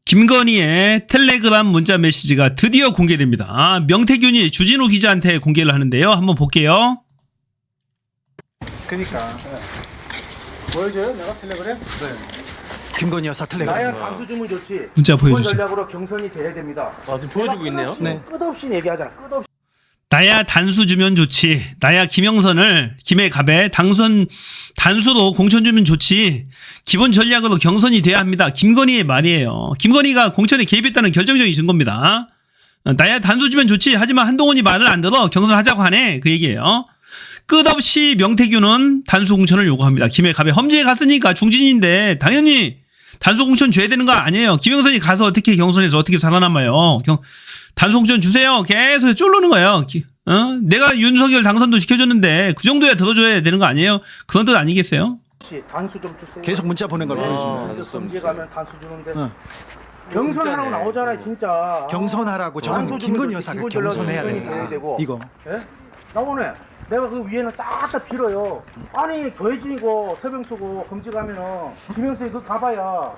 김건희의 텔레그램 문자 메시지가 드디어 공개됩니다. 명태균이 주진우 기자한테 공개를 하는데요. 한번 볼게요. 그러니까 보여줘요? 내가 텔레그램? 김건희 여사 텔레그램. 나야 단수 주문 좋지. 문자 이번 보여주세요. 전략으로 경선이 돼야 됩니다. 아, 지금 보여주고 있네요. 네. 끝없이 얘기하잖아. 끝없이. 나야 단수 주면 좋지. 나야 김영선을 김해 갑에 당선 단수로 공천 주면 좋지. 기본 전략으로 경선이 돼야 합니다. 김건희의 말이에요. 김건희가 공천에 개입했다는 결정적인 증거입니다. 나야 단수 주면 좋지. 하지만 한동훈이 말을 안 들어 경선하자고 하네. 그 얘기예요. 끝없이 명태균은 단수 공천을 요구합니다. 김해 갑에 험지에 갔으니까 중진인데 당연히 단수 공천 줘야 되는 거 아니에요. 김영선이 가서 어떻게 경선에서 어떻게 살아남아요. 단수 공천 주세요. 계속 쫄르는 거예요. 내가 윤석열 당선도 시켜줬는데 그 정도야 들어줘야 되는 거 아니에요? 그런 뜻 아니겠어요? 단수 좀 주세요. 계속 문자 보낸 걸 보여줍니다. 경제 가면 단수 주는데 응. 경선하라고 나오잖아요, 진짜. 경선하라고 저는 단수 김건희 주면 여사가 기본 전략으로 경선해야 경선이 된다. 돼야 되고. 이거. 예? 나오네. 내가 그 위에는 싹 다 빌어요. 아니 조혜진이고 서병수고 검지 가면은 김영선이 그 가봐야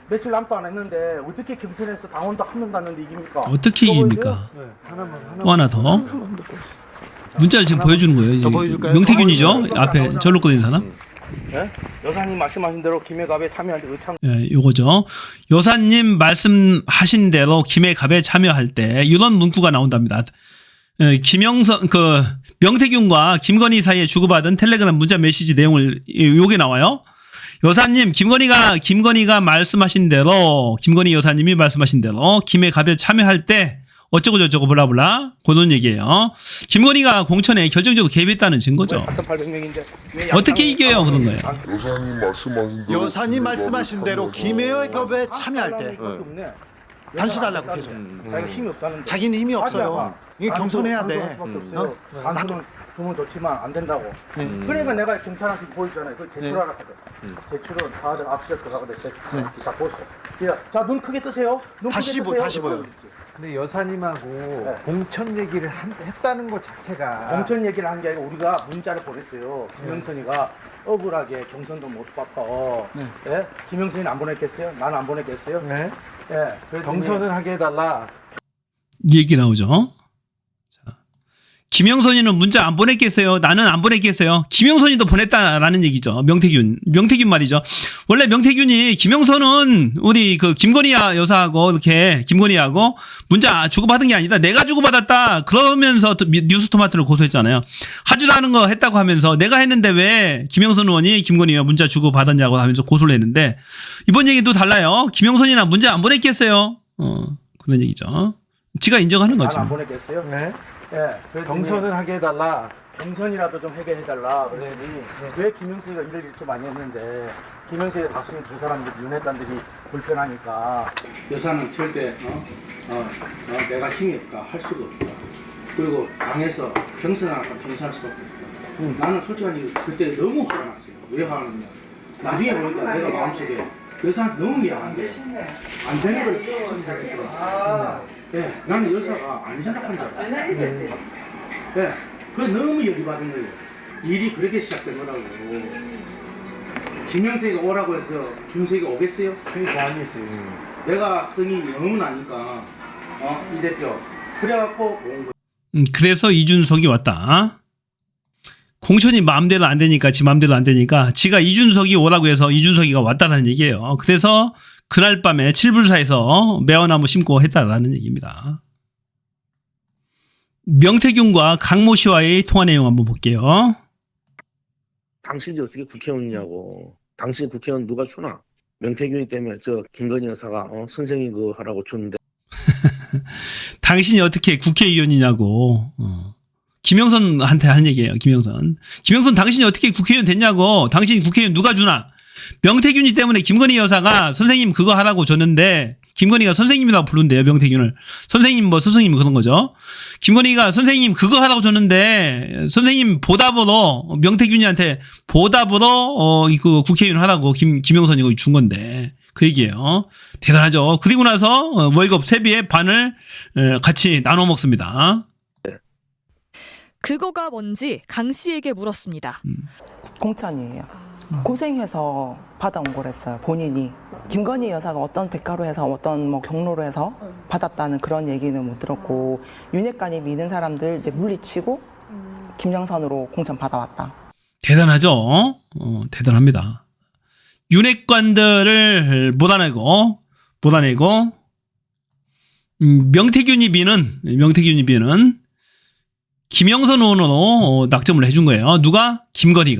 며칠 남도 안 했는데 어떻게 경선에서 당원도 한 명도 안 했는데 이깁니까? 어떻게 그거 이깁니까? 보여줘요? 네. 하나만. 또 하나 더. 문자를 지금 보여주는 거예요. 더 보여줄까요? 명태균이죠? 앞에 절로 꺼낸 사람. 예? 여사님 말씀하신 대로 김해갑에 참여할 때 의창. 예, 요거죠. 여사님 말씀하신 대로 김해갑에 참여할 때 이런 문구가 나온답니다. 김영선 명태균과 김건희 사이에 주고받은 텔레그램 문자 메시지 내용을 요게 나와요. 여사님 김건희가 말씀하신 대로 김건희 여사님이 말씀하신 대로 김해갑에 참여할 때 어쩌고 저쩌고 블라블라 그런 얘기예요. 김건희가 공천에 결정적으로 개입했다는 증거죠. 4,800명인데 어떻게 이겨요 그런 거예요. 여사님 말씀하신 대로 김해갑에 참여할 때 단수 달라고 계속. 자기가 힘이 없다는데. 자기는 힘이 없어요. 이게 경선해야 돼. 단수는 주문 좋지만 안 된다고. 그러니까 내가 경찰한테 보이잖아요. 그 제출하라 하거든. 제출은 다들 앞서 들어가거든. 자 보세요. 자 눈 크게 뜨세요. 눈 다시 크게 뜨세요. 다시 보여. 근데 여사님하고 공천 얘기를 했다는 것 자체가 공천 얘기를 한 게 아니고 우리가 문자를 보냈어요. 김영선이가 억울하게 경선도 못 받고. 예? 김영선이는 안 보냈겠어요? 나는 안 보냈겠어요? 네. 예. 그랬더니 경선을 하게 해달라. 이 얘기 나오죠. 자, 김영선이는 문자 안 보냈겠어요? 나는 안 보냈겠어요? 김영선이도 보냈다라는 얘기죠. 명태균 말이죠. 원래 명태균이 김영선은 우리 그 김건희 여사하고 이렇게 김건희하고 문자 주고받은 게 아니다. 내가 주고받았다. 그러면서 뉴스토마토를 고소했잖아요. 하지도 않은 거 했다고 하면서 내가 했는데 왜 김영선 의원이 김건희와 문자 주고받았냐고 하면서 고소를 했는데 이번 얘기도 달라요. 김영선이나 문자 안 보냈겠어요? 그런 얘기죠. 지가 인정하는 거죠. 나는 안 보냈겠어요? 네. 예. 그랬더니 경선을 하게 해달라. 경선이라도 좀 하게 해달라. 그랬더니 왜 김영수가 일을 이렇게 많이 했는데 김영수의 다수인 두 사람들 윤회단들이 불편하니까 여사는 절대 내가 힘이 없다 할 수가 없다. 그리고 당에서 경선할 수가 없다. 나는 솔직히 그때 너무 화가 났어요. 왜 화가 났냐? 나중에 보니까 내가 마음속에 여사는 너무 미안한데 안 되는 걸 계속 생각했더라. 예, 나는 여사가 안 생각한 줄 알았어. 예, 그게 너무 열이 받은 거예요. 일이 그렇게 시작된 거라고. 김영석이가 오라고 해서 준석이가 오겠어요? 그게 아니지. 내가 성이 너무 나니까 이 대표 그래갖고 온 거예요. 그래서 이준석이 왔다. 공천이 마음대로 안 되니까 지 마음대로 안 되니까 지가 이준석이 오라고 해서 이준석이가 왔다라는 얘기예요. 그래서 그날 밤에 칠불사에서 매화나무 심고 했다라는 얘기입니다. 명태균과 강모 씨와의 통화 내용 한번 볼게요. 당신이 어떻게 국회의원이냐고. 당신 국회의원 누가 주나? 명태균이 때문에 저 김건희 여사가 선생님 그거 하라고 줬는데. 당신이 어떻게 국회의원이냐고. 김영선한테 한 얘기예요. 김영선 당신이 어떻게 국회의원 됐냐고. 당신 국회의원 누가 주나. 명태균이 때문에 김건희 여사가 선생님 그거 하라고 줬는데 김건희가 선생님이라고 부른대요. 명태균을. 선생님 뭐 스승님 그런 거죠. 김건희가 선생님 그거 하라고 줬는데 선생님 보답으로 명태균이한테 보답으로 그 국회의원 하라고 김영선이 거기 준 건데 그 얘기예요. 대단하죠. 그리고 나서 월급 세비의 반을 같이 나눠 먹습니다. 그거가 뭔지 강 씨에게 물었습니다. 공천이에요. 고생해서 받아온 거랬어요. 본인이. 김건희 여사가 어떤 대가로 해서 어떤 뭐 경로로 해서 받았다는 그런 얘기는 못 들었고 윤핵관이 믿는 사람들 이제 물리치고 김영선으로 공천 받아왔다. 대단하죠? 대단합니다. 윤핵관들을 못 아내고 명태균이 비는 김영선 의원으로 낙점을 해준 거예요. 누가? 김건희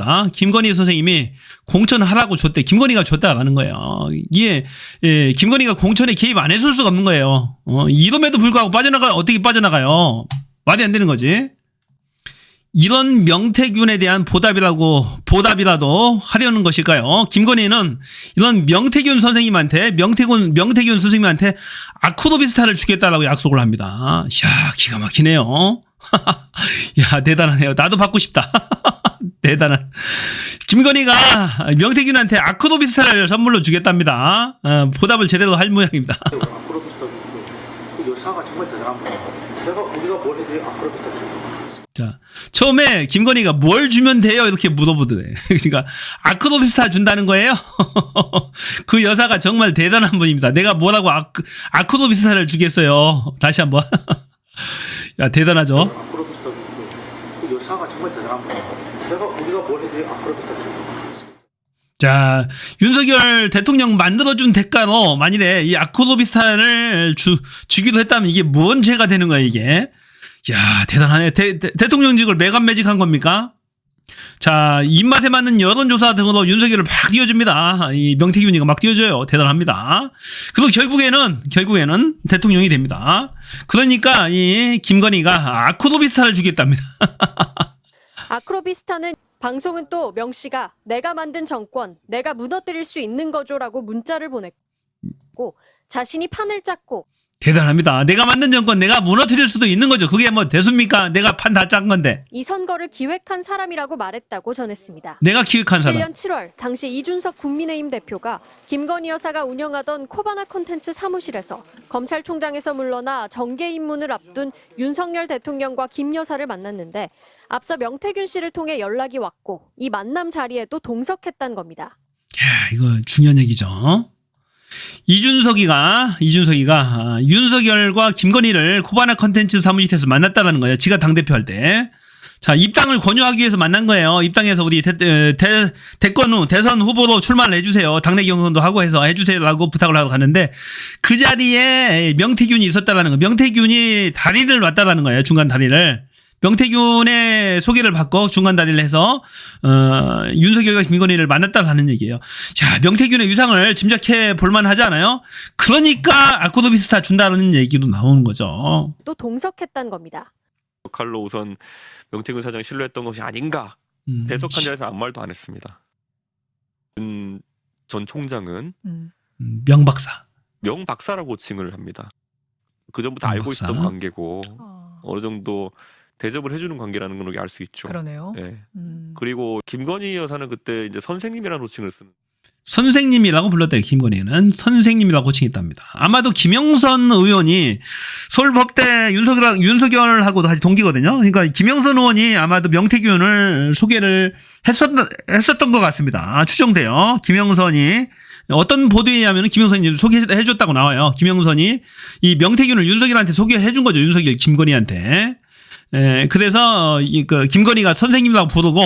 선생님이 공천하라고 줬대. 김건희가 줬다라는 거예요. 이게 김건희가 공천에 개입 안 했을 수가 없는 거예요. 이름에도 불구하고 어떻게 빠져나가요? 말이 안 되는 거지. 이런 명태균에 대한 보답이라도 하려는 것일까요? 김건희는 이런 명태균 스승님한테 아크로비스타를 주겠다라고 약속을 합니다. 이야, 기가 막히네요. 야, 대단하네요. 나도 받고 싶다. 대단한. 김건희가 명태균한테 아크로비스타를 선물로 주겠답니다. 보답을 제대로 할 모양입니다. 아크로비스타 그 여사가 정말 대단한 분이에요. 우리가 뭘 해도 아크로비스타 줄 자, 처음에 김건희가 뭘 주면 돼요? 이렇게 물어보더래. 그러니까 아크로비스타 준다는 거예요? 그 여사가 정말 대단한 분입니다. 내가 뭐라고 아크로비스타를 주겠어요. 다시 한번. 야, 대단하죠? 아크로비스타 그 여사가 정말 대단한 분이에요. 우리가 뭘 해도 아크로비스타 줄 자, 윤석열 대통령 만들어준 대가로 만일에 이 아크로비스타를 주기도 했다면 이게 뭔 죄가 되는 거야, 이게? 야, 대단하네. 대통령직을 매각매직한 겁니까? 자, 입맛에 맞는 여론조사 등으로 윤석열을 막 띄워줍니다. 이 명태균이가 막 띄워줘요. 대단합니다. 그리고 결국에는 대통령이 됩니다. 그러니까 이 김건희가 아크로비스타를 주겠답니다. 아크로비스타는 방송은 또 명 씨가 내가 만든 정권, 내가 무너뜨릴 수 있는 거죠라고 문자를 보냈고 자신이 판을 짰고 대단합니다. 내가 만든 정권 내가 무너뜨릴 수도 있는 거죠. 그게 뭐 대수입니까? 내가 판 다 짠 건데. 이 선거를 기획한 사람이라고 말했다고 전했습니다. 내가 기획한 사람. 1년 7월 당시 이준석 국민의힘 대표가 김건희 여사가 운영하던 코바나 콘텐츠 사무실에서 검찰총장에서 물러나 정계 입문을 앞둔 윤석열 대통령과 김 여사를 만났는데 앞서 명태균 씨를 통해 연락이 왔고 이 만남 자리에도 동석했단 겁니다. 야, 이거 중요한 얘기죠. 이준석이가 윤석열과 김건희를 코바나 컨텐츠 사무실에서 만났다는 거예요. 지가 당대표 할 때. 자, 입당을 권유하기 위해서 만난 거예요. 입당해서 우리 대선 후보로 출마를 해주세요. 당내 경선도 하고 해서 해주세요라고 부탁을 하고 갔는데 그 자리에 명태균이 있었다라는 거예요. 명태균이 다리를 놨다라는 거예요. 중간 다리를. 명태균의 소개를 받고 중간 다리를 해서 윤석열과 김건희를 만났다고 하는 얘기예요. 자, 명태균의 위상을 짐작해 볼만 하지 않아요? 그러니까 아크로비스타 준다는 얘기도 나오는 거죠. 또 동석했단 겁니다. 역할로 우선 명태균 사장을 신뢰했던 것이 아닌가. 배석한 자리에서 아무 말도 안 했습니다. 윤 전 총장은 명박사. 명박사라고 칭을 합니다. 그 전부터 알고 명박사. 있었던 관계고 어느 정도 대접을 해주는 관계라는 걸 알 수 있죠. 그러네요. 예. 그리고 김건희 여사는 그때 이제 선생님이라는 호칭을 쓰는. 선생님이라고 불렀대요. 김건희는 선생님이라고 호칭했답니다. 아마도 김영선 의원이 서울법대 윤석열하고도 같이 동기거든요. 그러니까 김영선 의원이 아마도 명태균을 소개를 했었던 것 같습니다. 추정돼요. 김영선이 어떤 보도에 의하면 김영선이 소개해줬다고 나와요. 김영선이 이 명태균을 윤석열한테 소개해준 거죠. 윤석열 김건희한테. 그래서 김건희가 선생님이라고 부르고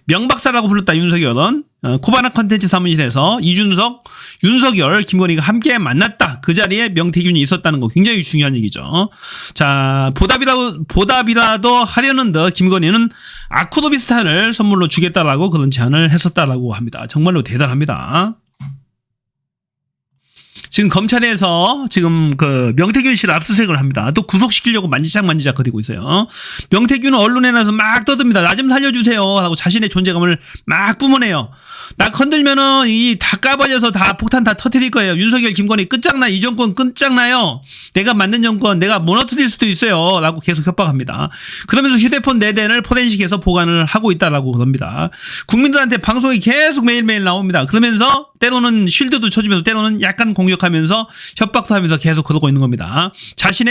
명박사라고 불렀다. 윤석열은 코바나 컨텐츠 사무실에서 이준석, 윤석열, 김건희가 함께 만났다. 그 자리에 명태균이 있었다는 거 굉장히 중요한 얘기죠. 자, 보답이라도 하려는 듯 김건희는 아크로비스타를 선물로 주겠다라고 그런 제안을 했었다라고 합니다. 정말로 대단합니다. 지금 검찰에서 지금 그 명태균 씨를 압수수색을 합니다. 또 구속시키려고 만지작 거리고 있어요. 명태균은 언론에 나서 막 떠듭니다. 나 좀 살려주세요 하고 자신의 존재감을 막 뿜어내요. 나 건들면은 이 다 까발려서 다 폭탄 다 터뜨릴 거예요. 윤석열, 김건희 끝장나. 이 정권 끝장나요. 내가 만든 정권 내가 무너뜨릴 수도 있어요. 라고 계속 협박합니다. 그러면서 휴대폰 4대를 포렌식해서 보관을 하고 있다라고 그럽니다. 국민들한테 방송이 계속 매일매일 나옵니다. 그러면서 때로는 쉴드도 쳐주면서 때로는 약간 공격하면서 협박도 하면서 계속 그러고 있는 겁니다. 자신의